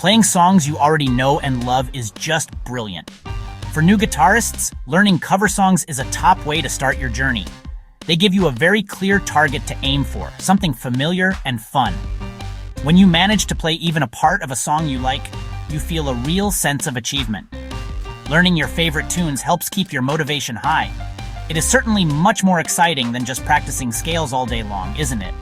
Playing songs you already know and love is just brilliant. For new guitarists, learning cover songs is a top way to start your journey. They give you a very clear target to aim for, something familiar and fun. When you manage to play even a part of a song you like, you feel a real sense of achievement. Learning your favorite tunes helps keep your motivation high. It is certainly much more exciting than just practicing scales all day long, isn't it?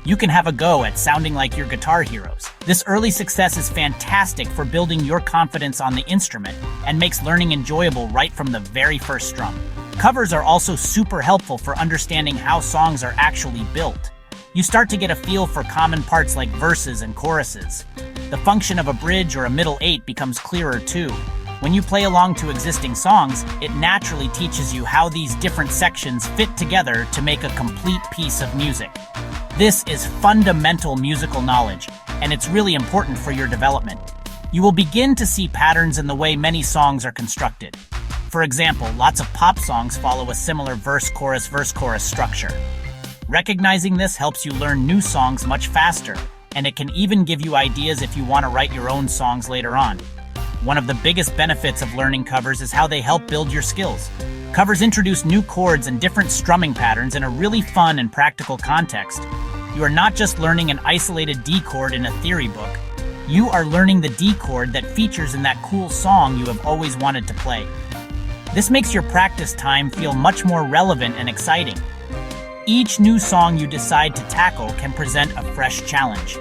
You can have a go at sounding like your guitar heroes. This early success is fantastic for building your confidence on the instrument and makes learning enjoyable right from the very first strum. Covers are also super helpful for understanding how songs are actually built. You start to get a feel for common parts like verses and choruses. The function of a bridge or a middle eight becomes clearer too. When you play along to existing songs, it naturally teaches you how these different sections fit together to make a complete piece of music. This is fundamental musical knowledge, and it's really important for your development. You will begin to see patterns in the way many songs are constructed. For example, lots of pop songs follow a similar verse-chorus structure. Recognizing this helps you learn new songs much faster, and it can even give you ideas if you want to write your own songs later on. One of the biggest benefits of learning covers is how they help build your skills. Covers introduce new chords and different strumming patterns in a really fun and practical context. You are not just learning an isolated D chord in a theory book. You are learning the D chord that features in that cool song you have always wanted to play. This makes your practice time feel much more relevant and exciting. Each new song you decide to tackle can present a fresh challenge.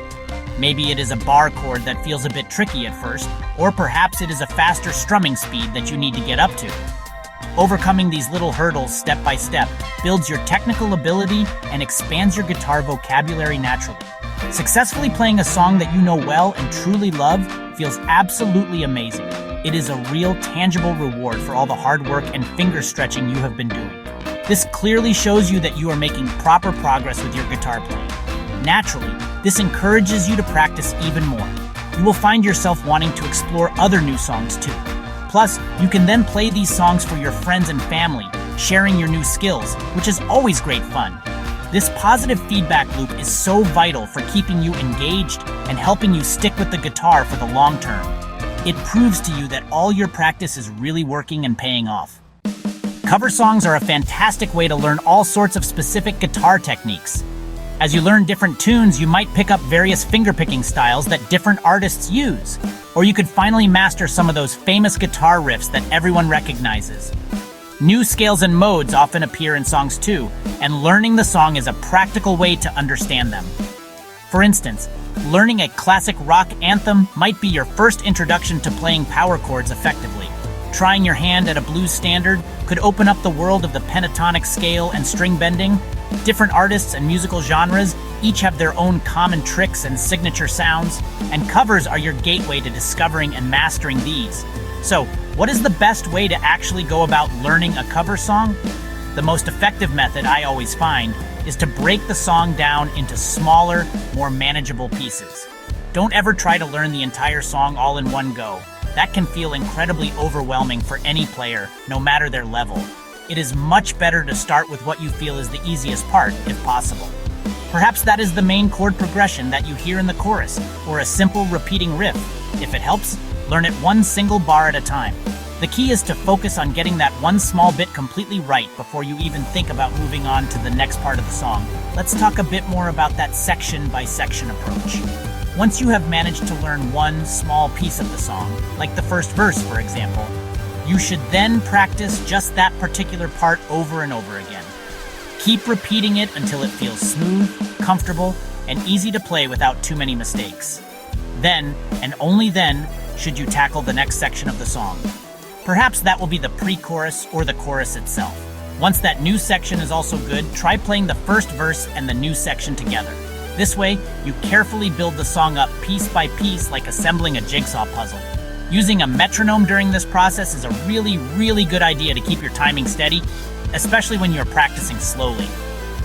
Maybe it is a bar chord that feels a bit tricky at first, or perhaps it is a faster strumming speed that you need to get up to. Overcoming these little hurdles step by step builds your technical ability and expands your guitar vocabulary naturally. Successfully playing a song that you know well and truly love feels absolutely amazing. It is a real tangible reward for all the hard work and finger stretching you have been doing. This clearly shows you that you are making proper progress with your guitar playing. Naturally, this encourages you to practice even more. You will find yourself wanting to explore other new songs too. Plus, you can then play these songs for your friends and family, sharing your new skills, which is always great fun. This positive feedback loop is so vital for keeping you engaged and helping you stick with the guitar for the long term. It proves to you that all your practice is really working and paying off. Cover songs are a fantastic way to learn all sorts of specific guitar techniques. As you learn different tunes, you might pick up various fingerpicking styles that different artists use. Or you could finally master some of those famous guitar riffs that everyone recognizes. New scales and modes often appear in songs too, and learning the song is a practical way to understand them. For instance, learning a classic rock anthem might be your first introduction to playing power chords effectively. Trying your hand at a blues standard could open up the world of the pentatonic scale and string bending. Different artists and musical genres each have their own common tricks and signature sounds, and covers are your gateway to discovering and mastering these. So, what is the best way to actually go about learning a cover song? The most effective method I always find is to break the song down into smaller, more manageable pieces. Don't ever try to learn the entire song all in one go. That can feel incredibly overwhelming for any player, no matter their level. It is much better to start with what you feel is the easiest part, if possible. Perhaps that is the main chord progression that you hear in the chorus, or a simple repeating riff. If it helps, learn it one single bar at a time. The key is to focus on getting that one small bit completely right before you even think about moving on to the next part of the song. Let's talk a bit more about that section-by-section approach. Once you have managed to learn one small piece of the song, like the first verse for example, you should then practice just that particular part over and over again. Keep repeating it until it feels smooth, comfortable, and easy to play without too many mistakes. Then, and only then, should you tackle the next section of the song. Perhaps that will be the pre-chorus or the chorus itself. Once that new section is also good, try playing the first verse and the new section together. This way, you carefully build the song up piece by piece like assembling a jigsaw puzzle. Using a metronome during this process is a really good idea to keep your timing steady, especially when you're practicing slowly.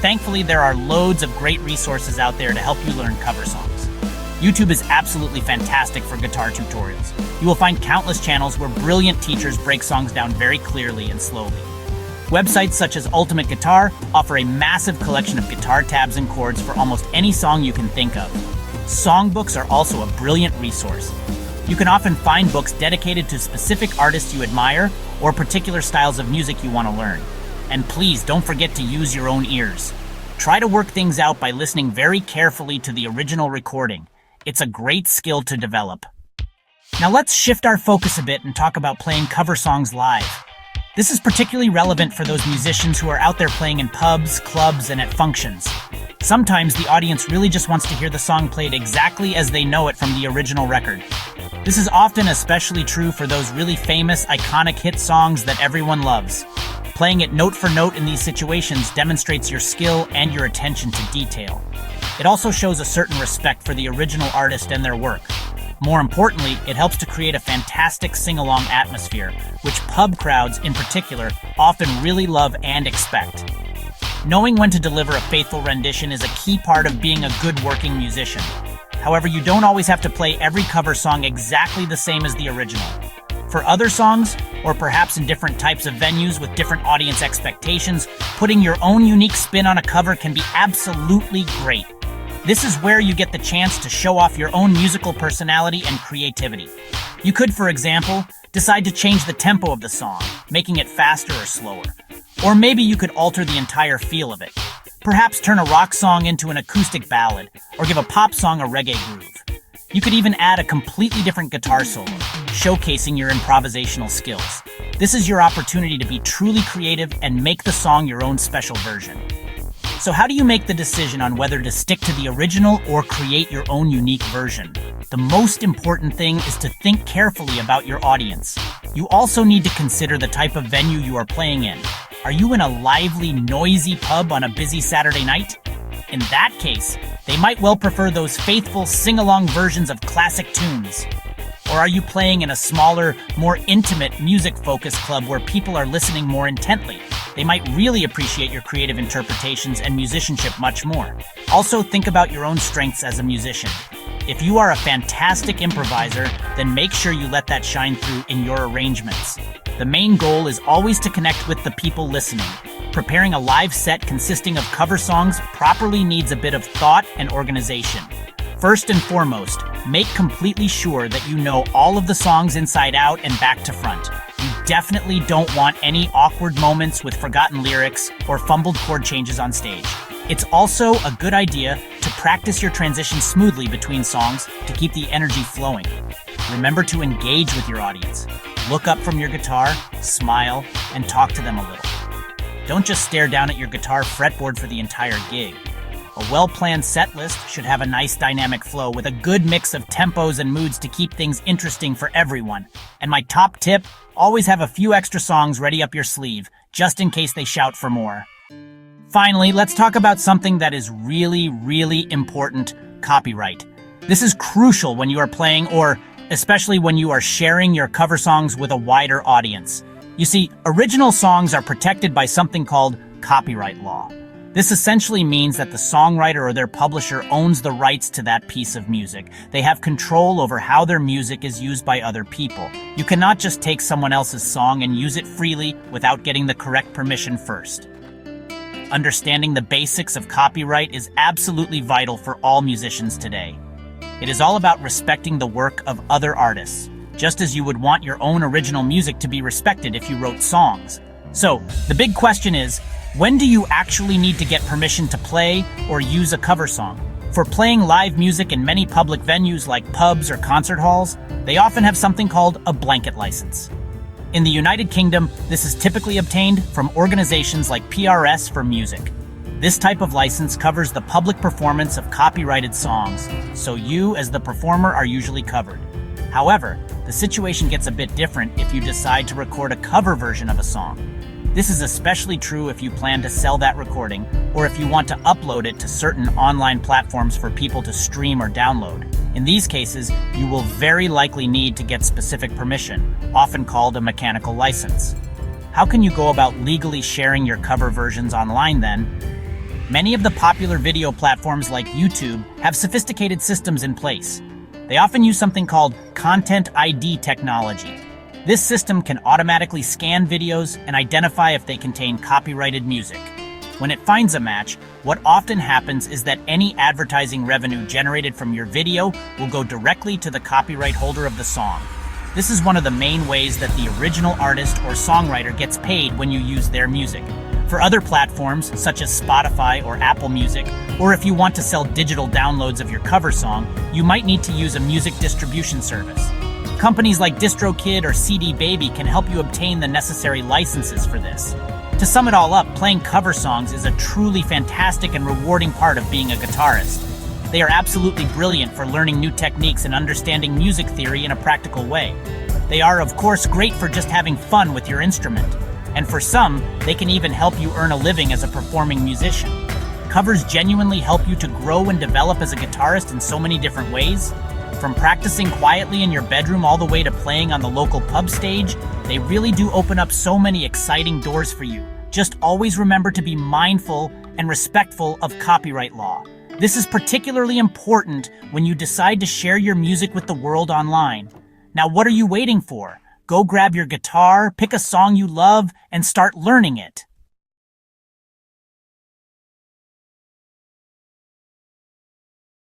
Thankfully, there are loads of great resources out there to help you learn cover songs. YouTube is absolutely fantastic for guitar tutorials. You will find countless channels where brilliant teachers break songs down very clearly and slowly. Websites such as Ultimate Guitar offer a massive collection of guitar tabs and chords for almost any song you can think of. Songbooks are also a brilliant resource. You can often find books dedicated to specific artists you admire or particular styles of music you want to learn. And please don't forget to use your own ears. Try to work things out by listening very carefully to the original recording. It's a great skill to develop. Now let's shift our focus a bit and talk about playing cover songs live. This is particularly relevant for those musicians who are out there playing in pubs, clubs, and at functions. Sometimes the audience really just wants to hear the song played exactly as they know it from the original record. This is often especially true for those really famous, iconic hit songs that everyone loves. Playing it note for note in these situations demonstrates your skill and your attention to detail. It also shows a certain respect for the original artist and their work. More importantly, it helps to create a fantastic sing-along atmosphere, which pub crowds in particular often really love and expect. Knowing when to deliver a faithful rendition is a key part of being a good working musician. However, you don't always have to play every cover song exactly the same as the original. For other songs, or perhaps in different types of venues with different audience expectations, putting your own unique spin on a cover can be absolutely great. This is where you get the chance to show off your own musical personality and creativity. You could, for example, decide to change the tempo of the song, making it faster or slower. Or maybe you could alter the entire feel of it. Perhaps turn a rock song into an acoustic ballad, or give a pop song a reggae groove. You could even add a completely different guitar solo, showcasing your improvisational skills. This is your opportunity to be truly creative and make the song your own special version. So how do you make the decision on whether to stick to the original or create your own unique version? The most important thing is to think carefully about your audience. You also need to consider the type of venue you are playing in. Are you in a lively, noisy pub on a busy Saturday night? In that case, they might well prefer those faithful sing-along versions of classic tunes. Or are you playing in a smaller, more intimate, music-focused club where people are listening more intently? They might really appreciate your creative interpretations and musicianship much more. Also, think about your own strengths as a musician. If you are a fantastic improviser, then make sure you let that shine through in your arrangements. The main goal is always to connect with the people listening. Preparing a live set consisting of cover songs properly needs a bit of thought and organization. First and foremost, make completely sure that you know all of the songs inside out and back to front. You definitely don't want any awkward moments with forgotten lyrics or fumbled chord changes on stage. It's also a good idea to practice your transitions smoothly between songs to keep the energy flowing. Remember to engage with your audience. Look up from your guitar, smile, and talk to them a little. Don't just stare down at your guitar fretboard for the entire gig. A well-planned set list should have a nice dynamic flow with a good mix of tempos and moods to keep things interesting for everyone. And my top tip, always have a few extra songs ready up your sleeve, just in case they shout for more. Finally, let's talk about something that is really, really important: copyright. This is crucial when you are playing, or especially when you are sharing your cover songs with a wider audience. You see, original songs are protected by something called copyright law. This essentially means that the songwriter or their publisher owns the rights to that piece of music. They have control over how their music is used by other people. You cannot just take someone else's song and use it freely without getting the correct permission first. Understanding the basics of copyright is absolutely vital for all musicians today. It is all about respecting the work of other artists, just as you would want your own original music to be respected if you wrote songs. So, the big question is, when do you actually need to get permission to play or use a cover song? For playing live music in many public venues like pubs or concert halls, they often have something called a blanket license. In the United Kingdom, this is typically obtained from organizations like PRS for Music. This type of license covers the public performance of copyrighted songs, so you, as the performer, are usually covered. However, the situation gets a bit different if you decide to record a cover version of a song. This is especially true if you plan to sell that recording, or if you want to upload it to certain online platforms for people to stream or download. In these cases, you will very likely need to get specific permission, often called a mechanical license. How can you go about legally sharing your cover versions online then? Many of the popular video platforms like YouTube have sophisticated systems in place. They often use something called Content ID technology. This system can automatically scan videos and identify if they contain copyrighted music. When it finds a match, what often happens is that any advertising revenue generated from your video will go directly to the copyright holder of the song. This is one of the main ways that the original artist or songwriter gets paid when you use their music. For other platforms, such as Spotify or Apple Music, or if you want to sell digital downloads of your cover song, you might need to use a music distribution service. Companies like DistroKid or CD Baby can help you obtain the necessary licenses for this. To sum it all up, playing cover songs is a truly fantastic and rewarding part of being a guitarist. They are absolutely brilliant for learning new techniques and understanding music theory in a practical way. They are, of course, great for just having fun with your instrument. And for some, they can even help you earn a living as a performing musician. Covers genuinely help you to grow and develop as a guitarist in so many different ways. From practicing quietly in your bedroom all the way to playing on the local pub stage, they really do open up so many exciting doors for you. Just always remember to be mindful and respectful of copyright law. This is particularly important when you decide to share your music with the world online. Now, what are you waiting for? Go grab your guitar, pick a song you love, and start learning it.